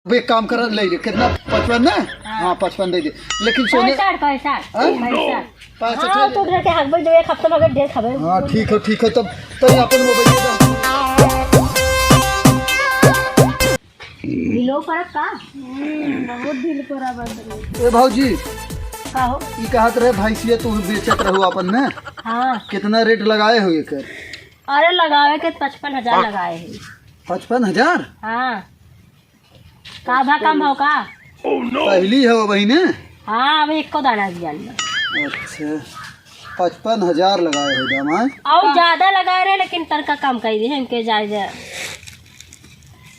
अब एक काम कर ले कितना 55 ना। हाँ 55 दे दे लेकिन सोने पैसा तो के हक जो एक हफ्ता मगर ढेर खबर। हाँ ठीक है तब तो अपन मोबाइल दे ढीलो परत का बहुत ढील परा बंद। ए भौजी का हो ई कहत रहे भैंसिया तू बेचत रहू अपन ने। हाँ कितना रेट लगाए हो एकर? अरे लगावे के 55,000 लगाए है। 55,000? हाँ का भा कम हो का? पहली है वो बहने। हाँ अब एक को दाना दिया अच्छा 55,000 लगाए हो दाम। और ज्यादा लगाए रहे लेकिन तड़का कम कर दी इनके जायजा।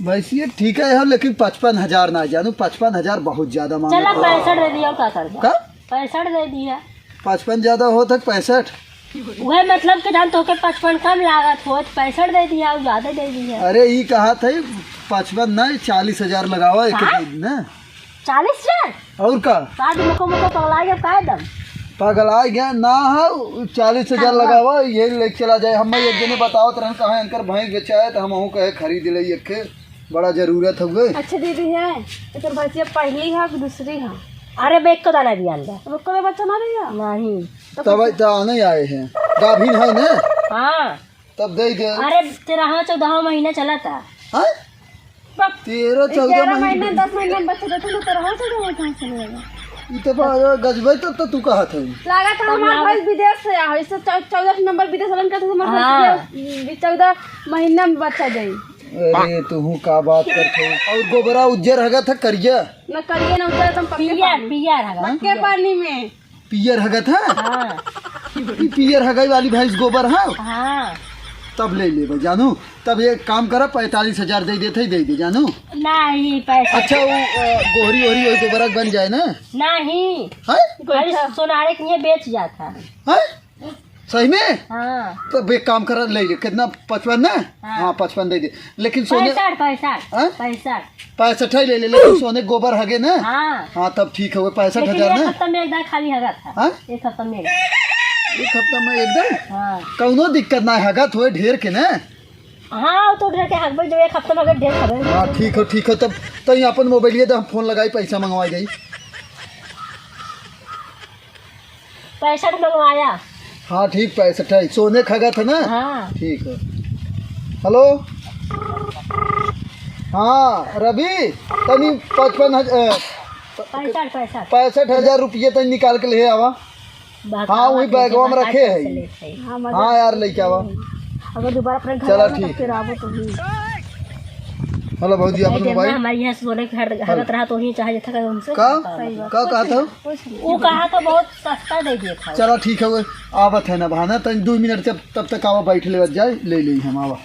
वैसे ठीक है लेकिन 55,000 ना जानू 55,000 बहुत ज्यादा मांग। चला 65 दे दिया और क्या कर का 65 दे दिया। 55 ज्यादा हो तक 65। वह मतलब कि जान तो के 55 कम लागत हो 65 दे दिया और ज्यादा दे दिया। अरे ये कहा था 55 नहीं 40,000 लगावा एक दिन ना। 40,000 और का साथ मुको पगला गया का दम पागल आ गया ना है 40,000 लगावा ये लेके चला जाए। हम एक दिन बताओ तरह कहाँ अंकर भैंस बेचा है तो हम कहे खरीद ले एक बड़ा जरूरत हो गई। अच्छा दीदी है तो भैंसिया पहली है कि दूसरी है? अरे बेग को दाना दिया अंदर अब कोई बच्चा ना रहेगा नहीं तब तो आने आए हैं गाभिन है ना हाँ तब दे दे। अरे 13-14 महीना चला था। हाँ? 13-14 महीने 10 महीने में बच्चे देते तो 13-14 कहाँ से मिलेगा? ये तो गजबे तो तू कहा था लगा था हमारा भाई विदेश से आया इससे 14 नंबर विदेश वाले कहते हमारे 14 महीने में बच्चा जाये। अरे तू का बात करते और गोबरा उज्जर हगा था करिया न करिए ना उतर तुम पक्के पानी में पियर हगा था। हाँ पियर हगाई वाली भैंस गोबर है। हाँ तब ले ले जानू तब ये काम करा 45,000 दे देते दे दे जानू। नहीं पैसा अच्छा वो गोहरी ओहरी वही गोबरा बन जाए ना। नहीं है सोनारे के लिए बेच जाता है सही में। हाँ तब एक काम करा ले ले कितना 55 ना। हाँ 55 दे दे लेकिन सोने 65 ले ले लेकिन सोने गोबर हगे ना। हाँ तब ठीक है वो 65,000 ना। हफ्ता में एक दाल खाली हगा था। एक हफ्ता में एक हफ्ता में एकदम। हाँ कौनो दिक्कत ना हगा थोड़े ढेर के ना। हाँ तो ढेर के हक जो एक हफ्ता में अगर ढेर खबर। हाँ ठीक है तब तो यहाँ अपन मोबाइल तो हम फोन लगाई पैसा मंगवाई गई। 65 मंगवाया। हाँ ठीक 65 सोने खगा था ना। हाँ ठीक है। हेलो हाँ रवि तनी 65,000 रुपये तनी निकाल के ले आवा। हाँ वही बैगवा में रखे है। हाँ यार लेके आवा अगर दोबारा अपने घर चला आओ ठीक। फिर आवो तो भी। हेलो भौजी अपन मोबाइल हमारे यहाँ सोने के हगत रहा तो ही चाहे था उनसे का कहा था वो कहा तो बहुत सस्ता दे दिया था। चलो ठीक है वो आवत है ना बहाना तनी 2 मिनट तब तक आवा बैठ ले जाए ले हम आवा।